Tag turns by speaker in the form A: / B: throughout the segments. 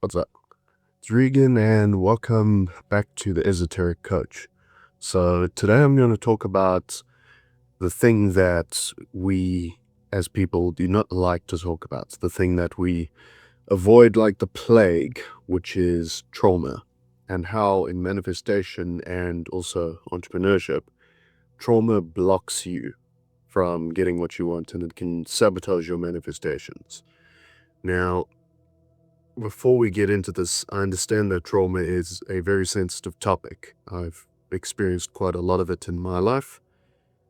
A: What's up? It's Regan, and welcome back to the Esoteric Coach. So, today I'm going to talk about the thing that we as people do not like to talk about, the thing that we avoid like the plague, which is trauma, and how in manifestation and also entrepreneurship, trauma blocks you from getting what you want and it can sabotage your manifestations. Now, before we get into this, I understand that trauma is a very sensitive topic. I've experienced quite a lot of it in my life.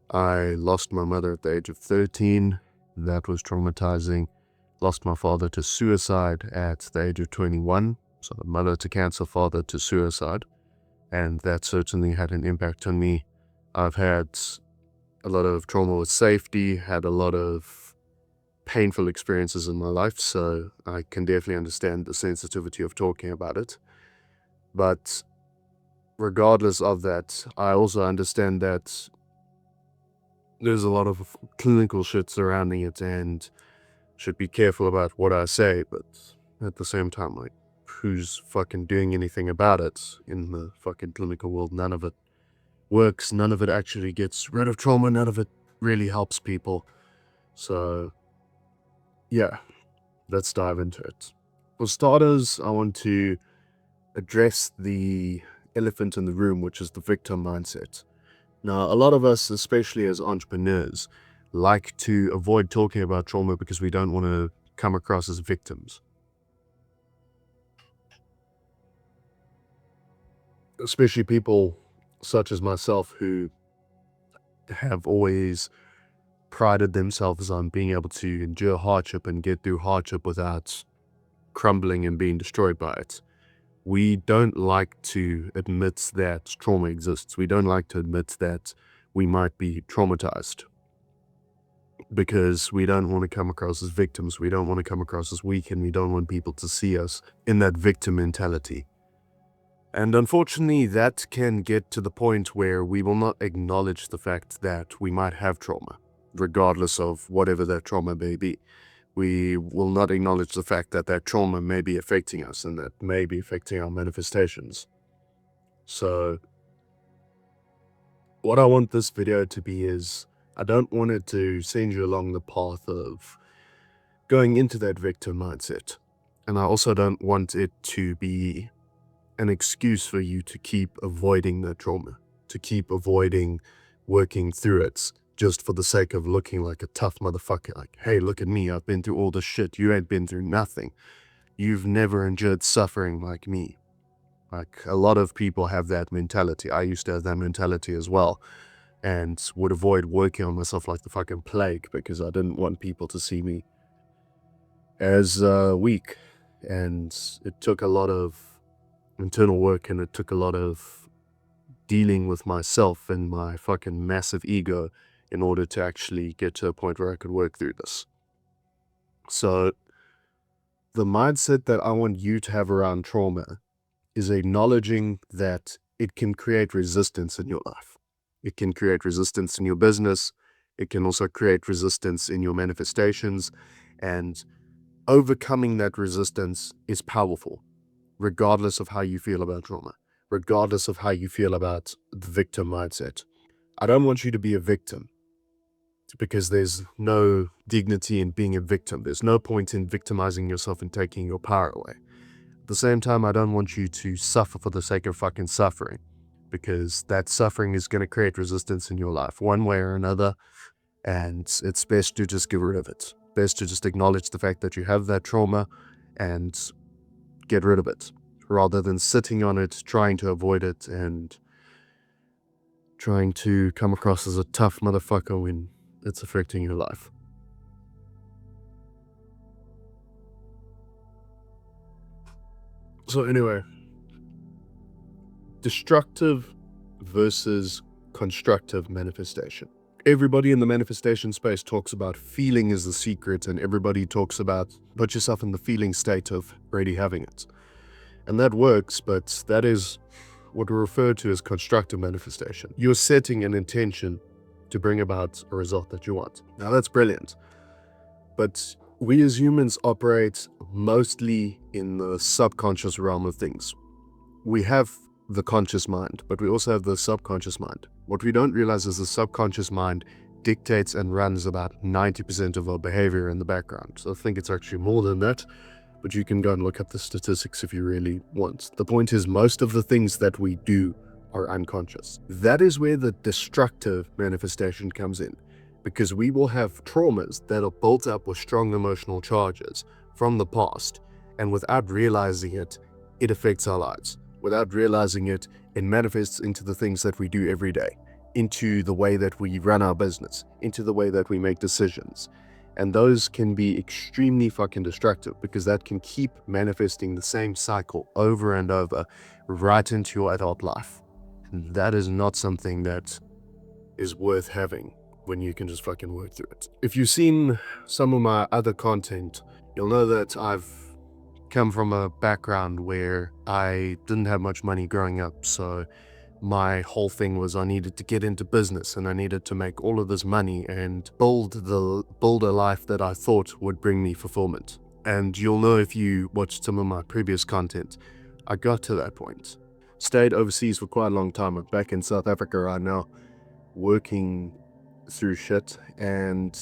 A: I lost my mother at the age of 13. That was traumatizing. Lost my father to suicide at the age of 21. So mother to cancer, father to suicide. And that certainly had an impact on me. I've had a lot of trauma with safety, had a lot of painful experiences in my life, so I can definitely understand the sensitivity of talking about it. But regardless of that, I also understand that there's a lot of clinical shit surrounding it and should be careful about what I say, but at the same time, like, who's fucking doing anything about it in the fucking clinical world? None of it works, none of it actually gets rid of trauma, none of it really helps people. So, yeah, let's dive into it. For starters, I want to address the elephant in the room, which is the victim mindset. Now, a lot of us, especially as entrepreneurs, like to avoid talking about trauma because we don't want to come across as victims. Especially people such as myself who have always prided themselves on being able to endure hardship and get through hardship without crumbling and being destroyed by it. We don't like to admit that trauma exists. We don't like to admit that we might be traumatized because we don't want to come across as victims. We don't want to come across as weak, and we don't want people to see us in that victim mentality. And unfortunately, that can get to the point where we will not acknowledge the fact that we might have trauma, regardless of whatever that trauma may be. We will not acknowledge the fact that that trauma may be affecting us and that may be affecting our manifestations. So, what I want this video to be is, I don't want it to send you along the path of going into that victim mindset. And I also don't want it to be an excuse for you to keep avoiding the trauma, to keep avoiding working through it just for the sake of looking like a tough motherfucker. Like, hey, look at me, I've been through all this shit. You ain't been through nothing. You've never endured suffering like me. Like, a lot of people have that mentality. I used to have that mentality as well, and would avoid working on myself like the fucking plague because I didn't want people to see me as weak. And it took a lot of internal work, and it took a lot of dealing with myself and my fucking massive ego in order to actually get to a point where I could work through this. So the mindset that I want you to have around trauma is acknowledging that it can create resistance in your life. It can create resistance in your business. It can also create resistance in your manifestations, and overcoming that resistance is powerful, regardless of how you feel about trauma, regardless of how you feel about the victim mindset. I don't want you to be a victim because there's no dignity in being a victim. There's no point in victimizing yourself and taking your power away. At the same time, I don't want you to suffer for the sake of fucking suffering, because that suffering is going to create resistance in your life one way or another, and it's best to just get rid of it. Best to just acknowledge the fact that you have that trauma and get rid of it, rather than sitting on it, trying to avoid it, and trying to come across as a tough motherfucker when it's affecting your life. So anyway, destructive versus constructive manifestation. Everybody in the manifestation space talks about feeling is the secret, and everybody talks about put yourself in the feeling state of already having it. And that works, but that is what we refer to as constructive manifestation. You're setting an intention to bring about a result that you want. Now that's brilliant, but We as humans operate mostly in the subconscious realm of things. We have the conscious mind, but we also have the subconscious mind. What we don't realize is the subconscious mind dictates and runs about 90% of our behavior in the background. So I think it's actually more than that, but you can go and look up the statistics if you really want. The point is, most of the things that we do are unconscious. That is where the destructive manifestation comes in, because we will have traumas that are built up with strong emotional charges from the past, and without realizing it, it affects our lives. Without realizing it, it manifests into the things that we do every day, into the way that we run our business, into the way that we make decisions. And those can be extremely fucking destructive, because that can keep manifesting the same cycle over and over right into your adult life. And that is not something that is worth having when you can just fucking work through it. If you've seen some of my other content, you'll know that I've come from a background where I didn't have much money growing up, so my whole thing was I needed to get into business and I needed to make all of this money and build a life that I thought would bring me fulfillment. And you'll know if you watched some of my previous content, I got to that point. Stayed overseas for quite a long time. I'm back in South Africa right now, working through shit. And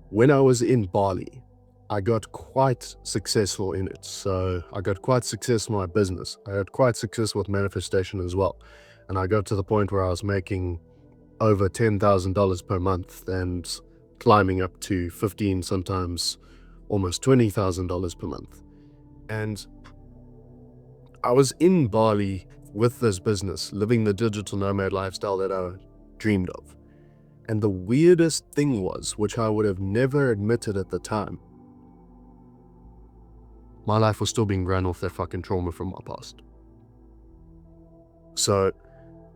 A: when I was in Bali, I got quite successful in it. So I got quite successful in my business. I had quite successful with manifestation as well. And I got to the point where I was making over $10,000 per month and climbing up to 15, sometimes almost $20,000 per month. And I was in Bali with this business, living the digital nomad lifestyle that I dreamed of. And the weirdest thing was, which I would have never admitted at the time, my life was still being run off that fucking trauma from my past. So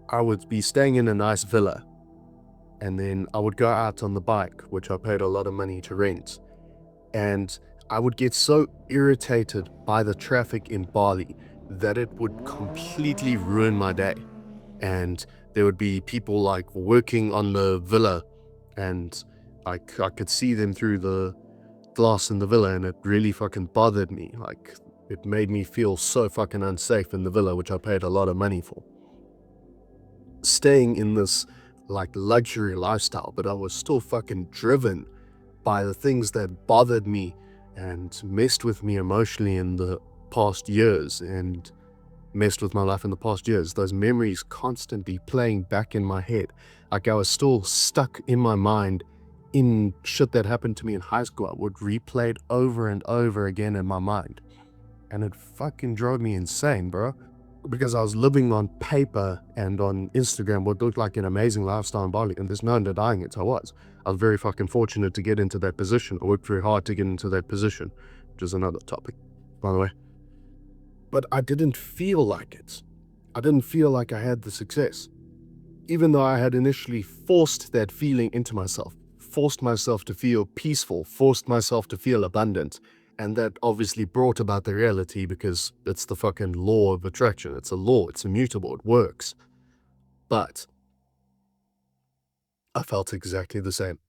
A: I would be staying in a nice villa, and then I would go out on the bike, which I paid a lot of money to rent, and I would get so irritated by the traffic in Bali that it would completely ruin my day. And there would be people like working on the villa, and I could see them through the glass in the villa, and it really fucking bothered me. Like, it made me feel so fucking unsafe in the villa, which I paid a lot of money for. Staying in this like luxury lifestyle, but I was still fucking driven by the things that bothered me and messed with me emotionally in the past years, and messed with my life in the past years. Those memories constantly playing back in my head. Like, I was still stuck in my mind in shit that happened to me in high school. I would replay it over and over again in my mind. And it fucking drove me insane, bro. Because I was living on paper and on Instagram what looked like an amazing lifestyle in Bali, and there's no denying it. I was very fucking fortunate to get into that position. I worked very hard to get into that position, which is another topic, by the way. But I didn't feel like it. I didn't feel like I had the success. Even though I had initially forced that feeling into myself, forced myself to feel peaceful, forced myself to feel abundant, and that obviously brought about the reality, because it's the fucking law of attraction. It's a law, it's immutable, it works. But I felt exactly the same.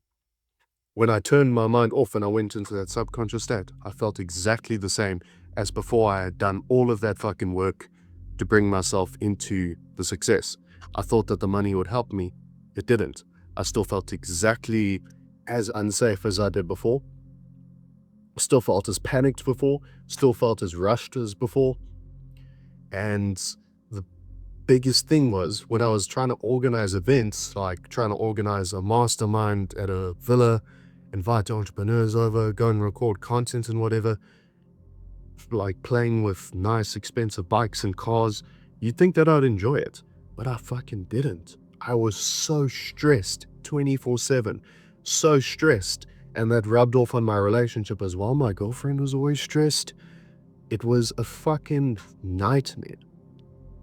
A: When I turned my mind off and I went into that subconscious state, I felt exactly the same as before I had done all of that fucking work to bring myself into the success. I thought that the money would help me. It didn't. I still felt exactly as unsafe as I did before. Still felt as panicked before. Still felt as rushed as before. And the biggest thing was, when I was trying to organize events, like trying to organize a mastermind at a villa, invite entrepreneurs over, go and record content and whatever, like playing with nice expensive bikes and cars, you'd think that I'd enjoy it, but I fucking didn't. I was so stressed 24/7, so stressed, and that rubbed off on my relationship as well. My girlfriend was always stressed. It was a fucking nightmare.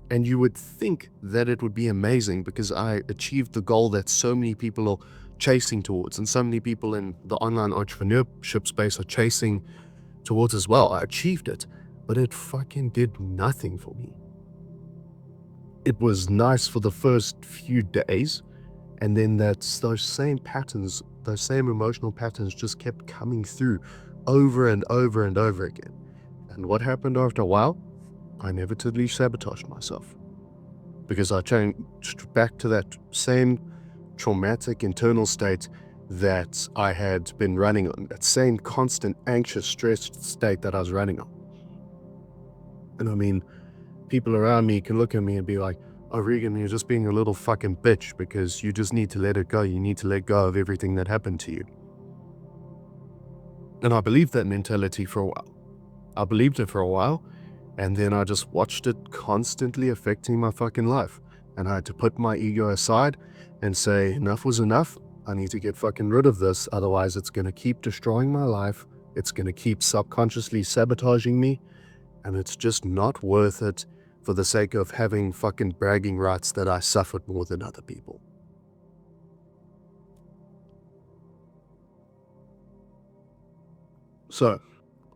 A: And you would think that it would be amazing because I achieved the goal that so many people are chasing towards, and so many people in the online entrepreneurship space are chasing towards as well. I achieved it, but it fucking did nothing for me. It was nice for the first few days, and then those same patterns, those same emotional patterns just kept coming through over and over and over again. And what happened after a while? I inevitably sabotaged myself because I changed back to that same traumatic internal state that I had been running on, that same constant anxious, stressed state that I was running on. And I mean, people around me can look at me and be like, oh, Regan, you're just being a little fucking bitch because you just need to let it go. You need to let go of everything that happened to you. And I believed that mentality for a while. I believed it for a while, and then I just watched it constantly affecting my fucking life. And I had to put my ego aside and say, enough was enough. I need to get fucking rid of this. Otherwise, it's going to keep destroying my life. It's going to keep subconsciously sabotaging me. And it's just not worth it for the sake of having fucking bragging rights that I suffered more than other people. So,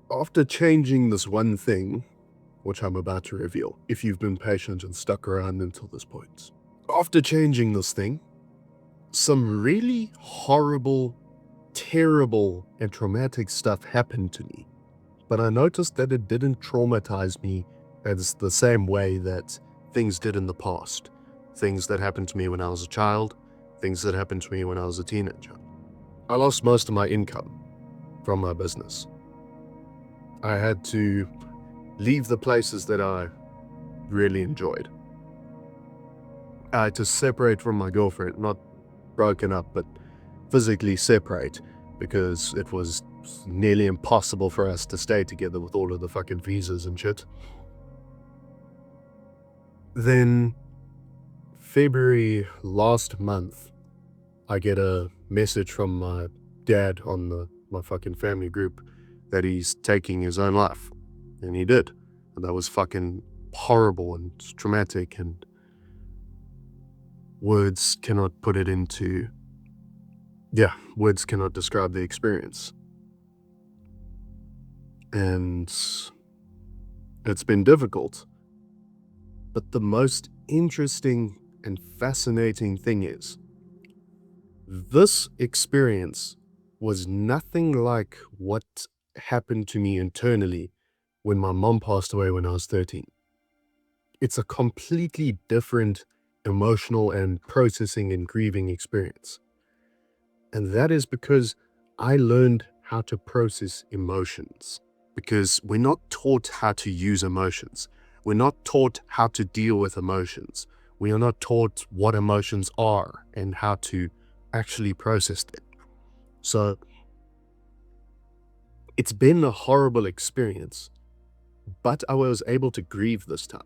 A: after changing this one thing, which I'm about to reveal, if you've been patient and stuck around until this point. After changing this thing, some really horrible, terrible, and traumatic stuff happened to me. But I noticed that it didn't traumatize me as the same way that things did in the past. Things that happened to me when I was a child, things that happened to me when I was a teenager. I lost most of my income from my business. I had to leave the places that I really enjoyed. I had to separate from my girlfriend, not broken up, but physically separate, because it was nearly impossible for us to stay together with all of the fucking visas and shit. Then, February last month, I get a message from my dad on my fucking family group that he's taking his own life. And he did. And that was fucking horrible and traumatic, and words cannot put it into... Yeah, words cannot describe the experience. And it's been difficult. But the most interesting and fascinating thing is, this experience was nothing like what happened to me internally when my mom passed away when I was 13. It's a completely different emotional and processing and grieving experience. And that is because I learned how to process emotions. Because we're not taught how to use emotions. We're not taught how to deal with emotions. We are not taught what emotions are and how to actually process them. So it's been a horrible experience, but I was able to grieve this time.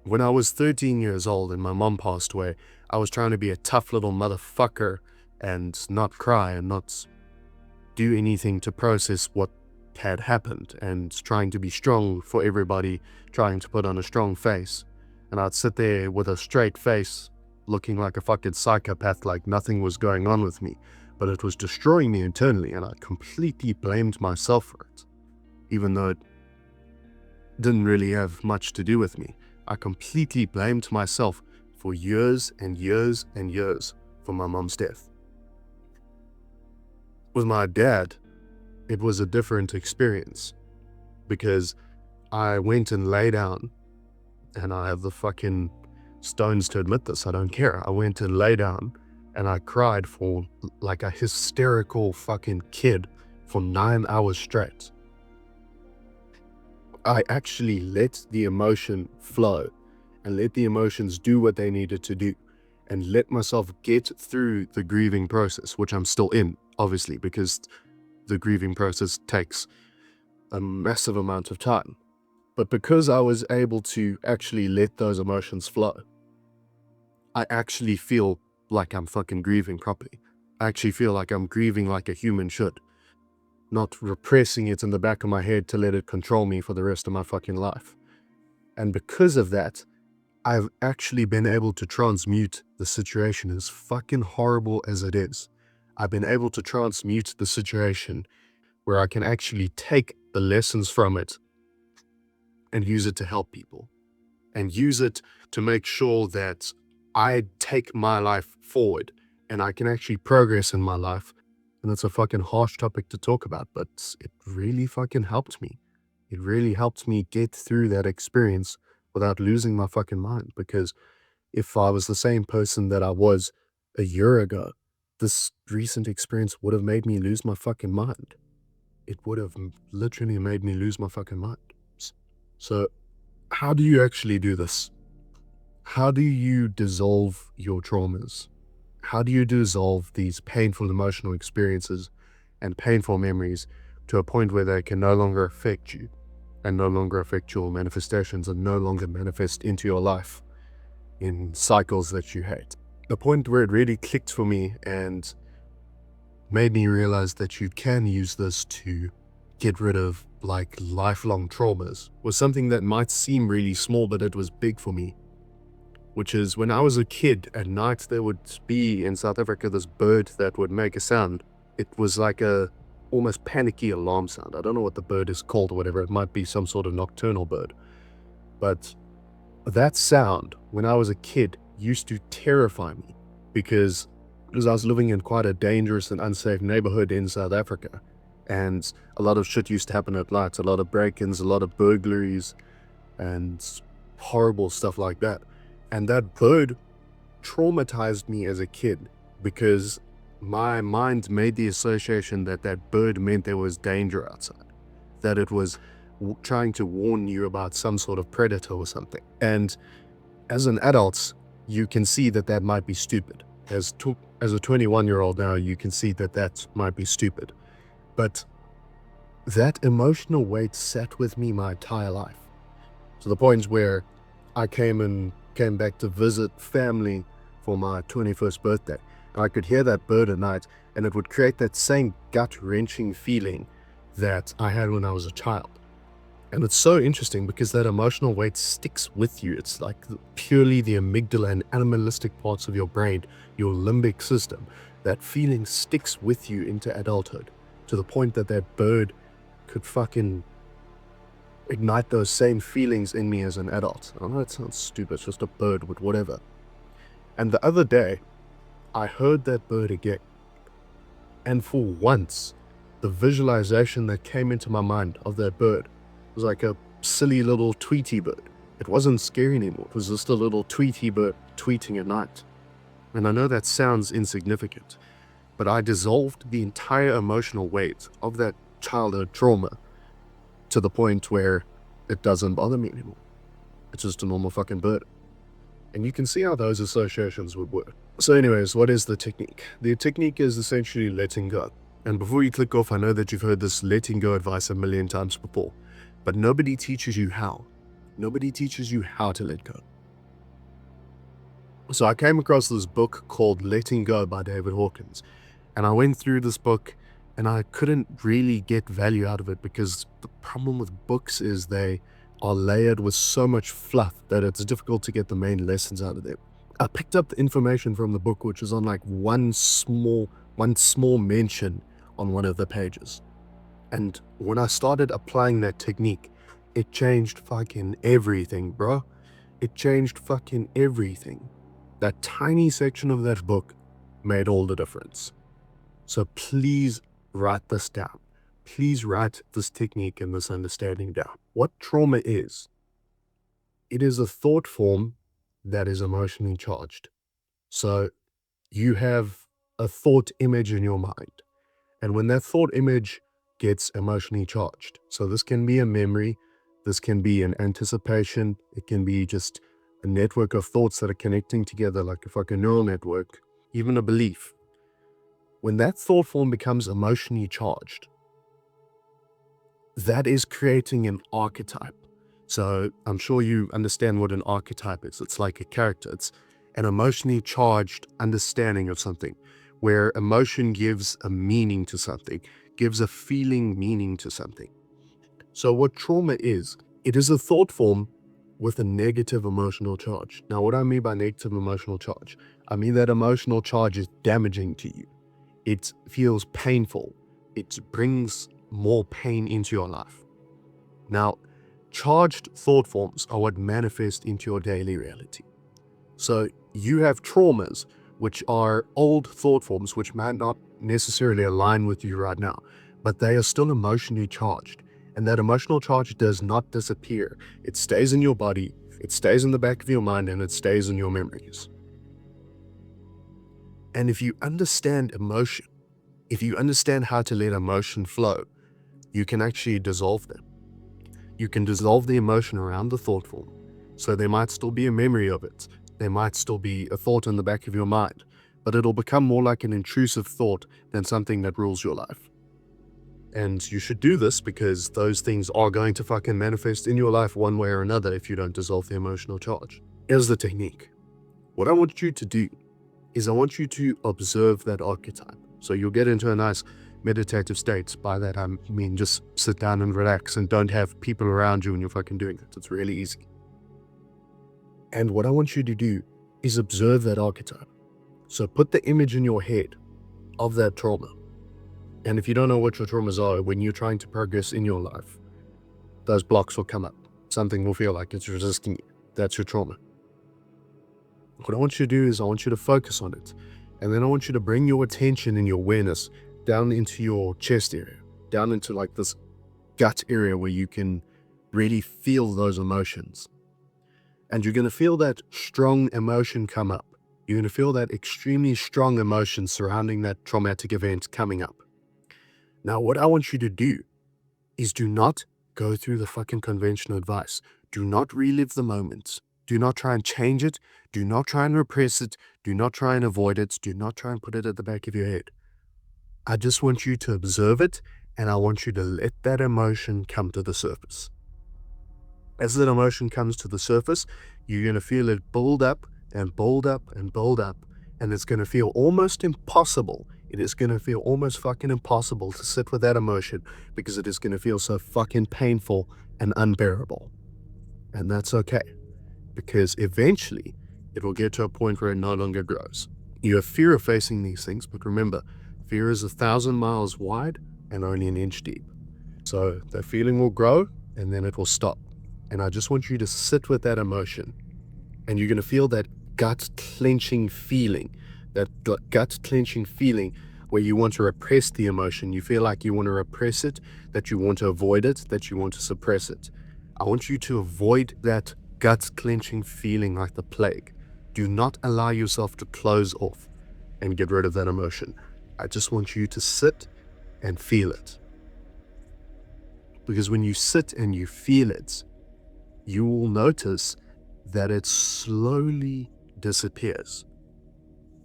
A: When I was 13 years old and my mom passed away, I was trying to be a tough little motherfucker and not cry and not do anything to process what had happened, and trying to be strong for everybody, trying to put on a strong face. And I'd sit there with a straight face, looking like a fucking psychopath, like nothing was going on with me. But it was destroying me internally, and I completely blamed myself for it. Even though it didn't really have much to do with me. I completely blamed myself for years and years and years for my mom's death. With my dad, it was a different experience, because I went and lay down, and I have the fucking stones to admit this, I don't care. I went and lay down and I cried for like a hysterical fucking kid for 9 hours straight. I actually let the emotion flow and let the emotions do what they needed to do, and let myself get through the grieving process, which I'm still in, obviously, because the grieving process takes a massive amount of time. But because I was able to actually let those emotions flow, I actually feel like I'm fucking grieving properly. I actually feel like I'm grieving like a human should, not repressing it in the back of my head to let it control me for the rest of my fucking life. And because of that, I've actually been able to transmute the situation, as fucking horrible as it is. I've been able to transmute the situation where I can actually take the lessons from it and use it to help people, and use it to make sure that I take my life forward and I can actually progress in my life And it's a fucking harsh topic to talk about, but it really fucking helped me. It really helped me get through that experience without losing my fucking mind. Because if I was the same person that I was a year ago, this recent experience would have made me lose my fucking mind. It would have literally made me lose my fucking mind. So, how do you actually do this? How do you dissolve your traumas? How do you dissolve these painful emotional experiences and painful memories to a point where they can no longer affect you and no longer affect your manifestations and no longer manifest into your life in cycles that you hate? The point where it really clicked for me and made me realize that you can use this to get rid of like lifelong traumas was something that might seem really small, but it was big for me. Which is when I was a kid at night, there would be in South Africa this bird that would make a sound. It was like a almost panicky alarm sound. I don't know what the bird is called or whatever. It might be some sort of nocturnal bird. But that sound, when I was a kid, used to terrify me because I was living in quite a dangerous and unsafe neighborhood in South Africa. And a lot of shit used to happen at night. A lot of break-ins, a lot of burglaries, and horrible stuff like that. And that bird traumatized me as a kid because my mind made the association that that bird meant there was danger outside, that it was trying to warn you about some sort of predator or something. And as an adult, you can see that that might be stupid. As a 21-year-old now, you can see that that might be stupid. But that emotional weight sat with me my entire life, to the point where I came back to visit family for my 21st birthday. And I could hear that bird at night, and it would create that same gut-wrenching feeling that I had when I was a child. And it's so interesting because that emotional weight sticks with you. It's like purely the amygdala and animalistic parts of your brain, your limbic system. That feeling sticks with you into adulthood, to the point that that bird could fucking ignite those same feelings in me as an adult. I know it sounds stupid, it's just a bird, but whatever. And the other day, I heard that bird again. And for once, the visualization that came into my mind of that bird was like a silly little Tweety bird. It wasn't scary anymore. It was just a little Tweety bird tweeting at night. And I know that sounds insignificant, but I dissolved the entire emotional weight of that childhood trauma to the point where it doesn't bother me anymore. It's just a normal fucking bird. And you can see how those associations would work. So anyways, what is the technique? The technique is essentially letting go. And before you click off, I know that you've heard this letting go advice a million times before, but nobody teaches you how. Nobody teaches you how to let go. So I came across this book called Letting Go by David Hawkins. And I went through this book and I couldn't really get value out of it because the problem with books is they are layered with so much fluff that it's difficult to get the main lessons out of them. I picked up the information from the book, which is on like one small mention on one of the pages. And when I started applying that technique, it changed fucking everything, bro. It changed fucking everything. That tiny section of that book made all the difference. So please write this down. Please write this technique and this understanding down. What trauma is? It is a thought form that is emotionally charged. So you have a thought image in your mind. And when that thought image gets emotionally charged, so this can be a memory, this can be an anticipation, it can be just a network of thoughts that are connecting together like a fucking neural network, even a belief. When that thought form becomes emotionally charged, that is creating an archetype. So I'm sure you understand what an archetype is. It's like a character. It's an emotionally charged understanding of something, where emotion gives a meaning to something, gives a feeling meaning to something. So what trauma is, it is a thought form with a negative emotional charge. Now, what I mean by negative emotional charge, I mean that emotional charge is damaging to you. It feels painful. It brings more pain into your life. Now, charged thought forms are what manifest into your daily reality. So you have traumas, which are old thought forms, which necessarily align with you right now, but they are still emotionally charged. And that emotional charge does not disappear. It stays in your body, it stays in the back of your mind, and it stays in your memories. And if you understand emotion, if you understand how to let emotion flow, you can actually dissolve them. You can dissolve the emotion around the thought form. So there might still be a memory of it. There might still be a thought in the back of your mind, but it'll become more like an intrusive thought than something that rules your life. And you should do this because those things are going to fucking manifest in your life one way or another if you don't dissolve the emotional charge. Here's the technique. What I want you to do is I want you to observe that archetype. So you'll get into a nice meditative state. By that I mean just sit down and relax and don't have people around you when you're fucking doing it. It's really easy. And what I want you to do is observe that archetype. So put the image in your head of that trauma. And if you don't know what your traumas are, when you're trying to progress in your life, those blocks will come up. Something will feel like it's resisting you. That's your trauma. What I want you to do is I want you to focus on it. And then I want you to bring your attention and your awareness down into your chest area, down into like this gut area where you can really feel those emotions. And you're going to feel that strong emotion come up. You're going to feel that extremely strong emotion surrounding that traumatic event coming up. Now, what I want you to do is do not go through the fucking conventional advice. Do not relive the moment. Do not try and change it. Do not try and repress it. Do not try and avoid it. Do not try and put it at the back of your head. I just want you to observe it, and I want you to let that emotion come to the surface. As that emotion comes to the surface, you're going to feel it build up and build up and build up, and it's going to feel almost impossible. It is going to feel almost fucking impossible to sit with that emotion because it is going to feel so fucking painful and unbearable. And that's okay, because eventually it will get to a point where it no longer grows. You have fear of facing these things, but remember, fear is 1,000 miles wide and only an inch deep. So the feeling will grow and then it will stop. And I just want you to sit with that emotion, and you're going to feel that gut clenching feeling, where you want to repress the emotion. You feel like you want to repress it, that you want to avoid it, that you want to suppress it. I want you to avoid that gut clenching feeling like the plague. Do not allow yourself to close off and get rid of that emotion. I just want you to sit and feel it. Because when you sit and you feel it, you will notice that it slowly disappears.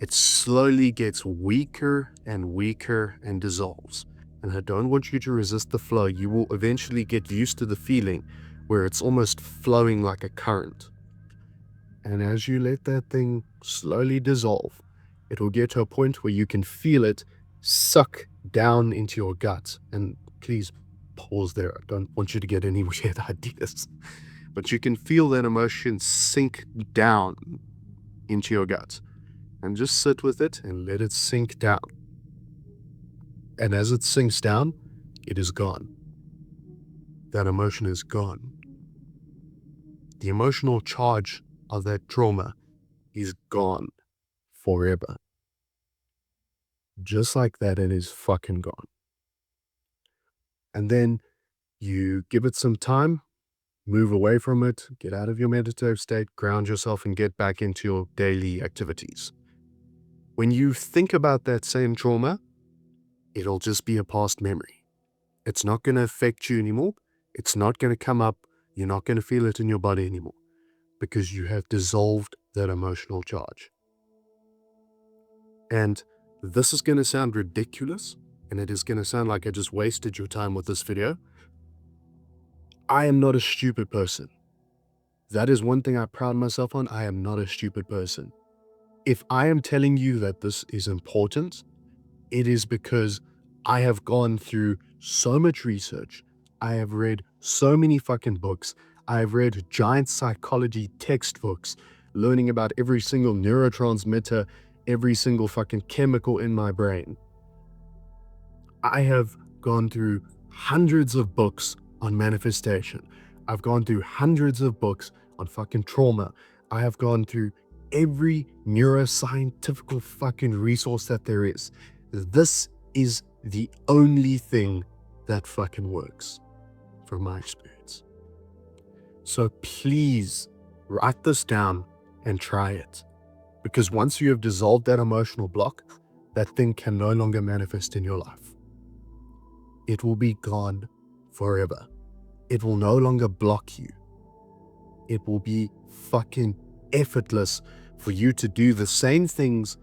A: It slowly gets weaker and weaker and dissolves. And I don't want you to resist the flow. You will eventually get used to the feeling where it's almost flowing like a current. And as you let that thing slowly dissolve, it will get to a point where you can feel it suck down into your gut. And please pause there. I don't want you to get any weird ideas. But you can feel that emotion sink down into your gut. And just sit with it and let it sink down. And as it sinks down, it is gone. That emotion is gone. The emotional charge of that trauma is gone forever. Just like that, it is fucking gone. And then you give it some time, move away from it, get out of your meditative state, ground yourself, and get back into your daily activities. When you think about that same trauma, it'll just be a past memory. It's not going to affect you anymore. It's not going to come up. You're not going to feel it in your body anymore because you have dissolved that emotional charge. And this is going to sound ridiculous, and it is going to sound like I just wasted your time with this video. I am not a stupid person. That is one thing I pride myself on. I am not a stupid person. If I am telling you that this is important, it is because I have gone through so much research. I have read so many fucking books. I have read giant psychology textbooks, learning about every single neurotransmitter, every single fucking chemical in my brain. I have gone through hundreds of books on manifestation. I've gone through hundreds of books on fucking trauma. I have gone through every neuroscientific fucking resource that there is. This is the only thing that fucking works, from my experience. So please write this down and try it. Because once you have dissolved that emotional block, that thing can no longer manifest in your life. It will be gone forever. It will no longer block you. It will be fucking effortless for you to do the same things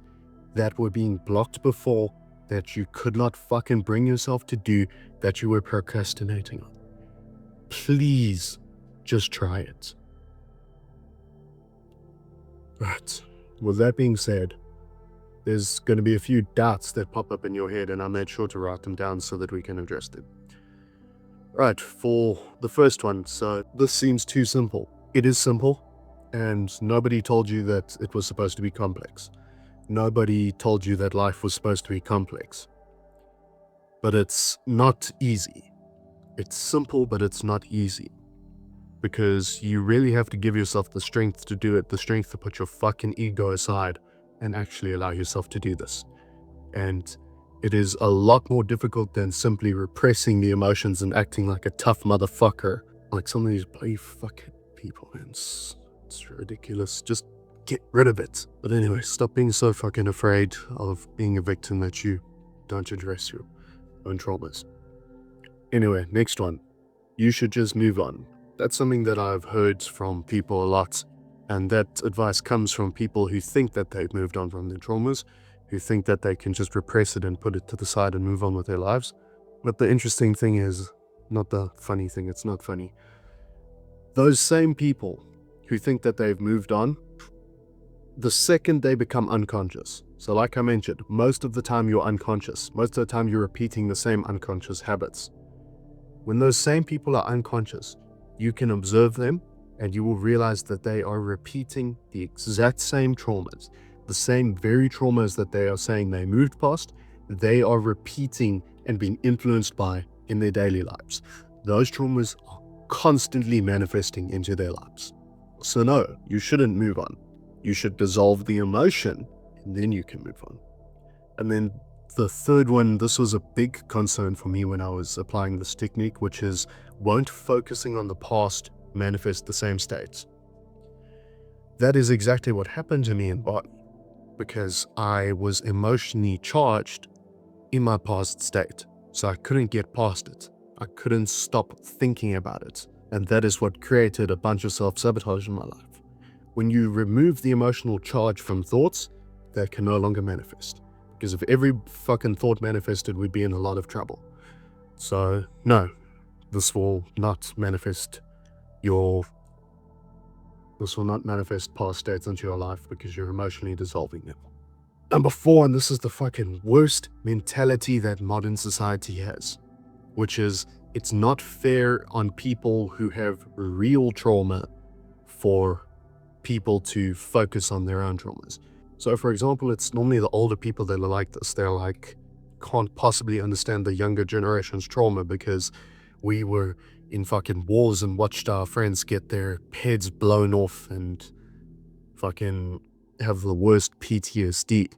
A: that were being blocked before, that you could not fucking bring yourself to do, that you were procrastinating on. Please just try it. Right. With that being said, there's going to be a few doubts that pop up in your head, and I made sure to write them down so that we can address them. Right, for the first one, so this seems too simple. It is simple, and nobody told you that it was supposed to be complex. Nobody told you that life was supposed to be complex. But it's not easy. It's simple, but it's not easy. Because you really have to give yourself the strength to do it, the strength to put your fucking ego aside and actually allow yourself to do this. And it is a lot more difficult than simply repressing the emotions and acting like a tough motherfucker. Like some of these bloody fucking people, man. It's ridiculous. Just get rid of it. But anyway, stop being so fucking afraid of being a victim that you don't address your own traumas. Anyway, next one. You should just move on. That's something that I've heard from people a lot. And that advice comes from people who think that they've moved on from their traumas, who think that they can just repress it and put it to the side and move on with their lives. But the interesting thing is, not the funny thing, it's not funny. Those same people who think that they've moved on, the second they become unconscious, so like I mentioned, most of the time you're unconscious, most of the time you're repeating the same unconscious habits. When those same people are unconscious, you can observe them and you will realize that they are repeating the exact same traumas, the same very traumas that they are saying they moved past, they are repeating and being influenced by in their daily lives. Those traumas are constantly manifesting into their lives. So no, you shouldn't move on. You should dissolve the emotion and then you can move on. And then the third one, this was a big concern for me when I was applying this technique, which is, won't focusing on the past manifest the same states? That is exactly what happened to me in botany, because I was emotionally charged in my past state, so I couldn't get past it. I couldn't stop thinking about it, and that is what created a bunch of self-sabotage in my life. When you remove the emotional charge from thoughts, they can no longer manifest. Because if every fucking thought manifested, we'd be in a lot of trouble. So, no, this will not manifest past states into your life because you're emotionally dissolving them. Number 4, and this is the fucking worst mentality that modern society has, which is, it's not fair on people who have real trauma for people to focus on their own traumas. So for example, it's normally the older people that are like this. They're like, can't possibly understand the younger generation's trauma because we were in fucking wars and watched our friends get their heads blown off and fucking have the worst PTSD.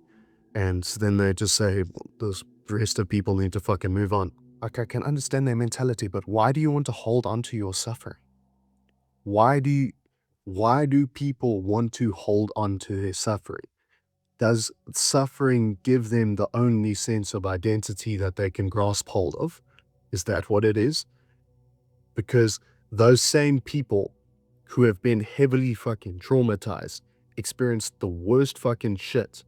A: And then they just say, well, the rest of people need to fucking move on. Like, I can understand their mentality, but why do you want to hold on to your suffering? Why do people want to hold on to their suffering? Does suffering give them the only sense of identity that they can grasp hold of? Is that what it is? Because those same people who have been heavily fucking traumatized, experienced the worst fucking shit,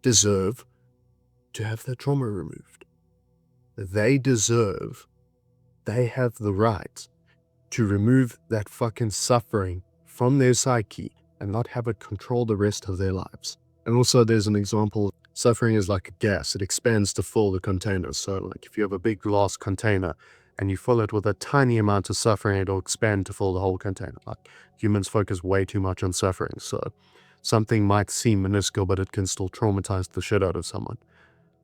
A: deserve to have their trauma removed. They have the right to remove that fucking suffering from their psyche and not have it control the rest of their lives. And also there's an example, suffering is like a gas, it expands to fill the container. So like if you have a big glass container and you fill it with a tiny amount of suffering, it'll expand to fill the whole container. Like humans focus way too much on suffering. So something might seem minuscule, but it can still traumatize the shit out of someone.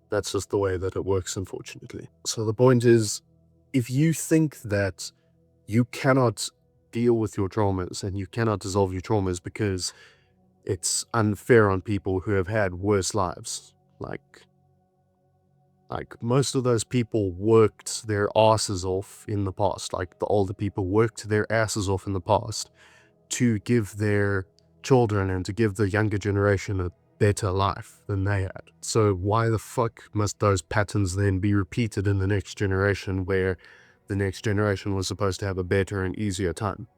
A: That's just the way that it works, unfortunately. So the point is, if you think that you cannot deal with your traumas and you cannot dissolve your traumas because it's unfair on people who have had worse lives, like Like, most of those people worked their asses off in the past. Like, the older people worked their asses off in the past to give their children and to give the younger generation a better life than they had. So why the fuck must those patterns then be repeated in the next generation, where the next generation was supposed to have a better and easier time?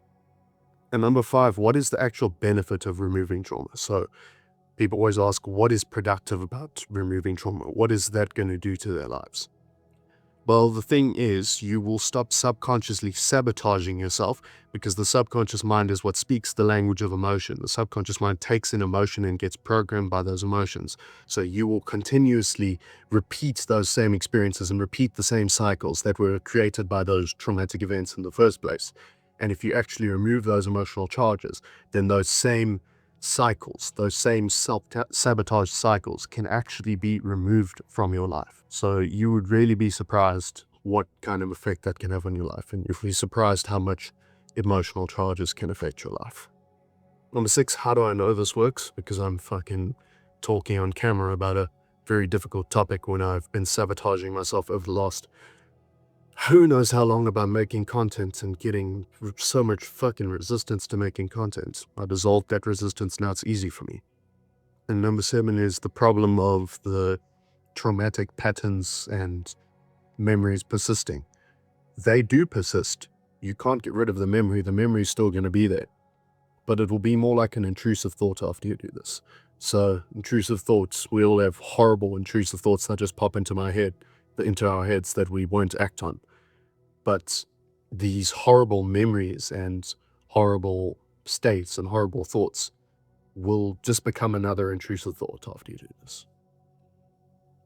A: And number 5, what is the actual benefit of removing trauma? So people always ask, what is productive about removing trauma? What is that going to do to their lives? Well, the thing is, you will stop subconsciously sabotaging yourself, because the subconscious mind is what speaks the language of emotion. The subconscious mind takes in emotion and gets programmed by those emotions. So you will continuously repeat those same experiences and repeat the same cycles that were created by those traumatic events in the first place. And if you actually remove those emotional charges, then those same cycles, those same self-sabotage cycles can actually be removed from your life. So you would really be surprised what kind of effect that can have on your life, and you'll be surprised how much emotional charges can affect your life. Number 6, how do I know this works? Because I'm fucking talking on camera about a very difficult topic when I've been sabotaging myself over the last who knows how long about making content and getting so much fucking resistance to making content. I dissolved that resistance, now it's easy for me. And number 7 is the problem of the traumatic patterns and memories persisting. They do persist. You can't get rid of the memory is still going to be there. But it will be more like an intrusive thought after you do this. So, intrusive thoughts, we all have horrible intrusive thoughts that just pop into our heads that we won't act on. But these horrible memories and horrible states and horrible thoughts will just become another intrusive thought after you do this.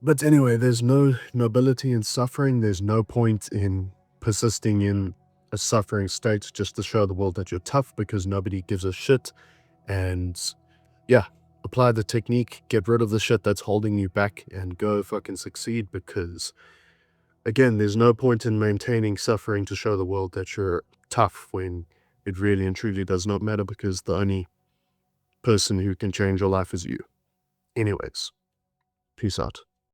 A: But anyway, there's no nobility in suffering. There's no point in persisting in a suffering state just to show the world that you're tough, because nobody gives a shit. And yeah, apply the technique, get rid of the shit that's holding you back, and go fucking succeed, because again, there's no point in maintaining suffering to show the world that you're tough when it really and truly does not matter, because the only person who can change your life is you. Anyways, peace out.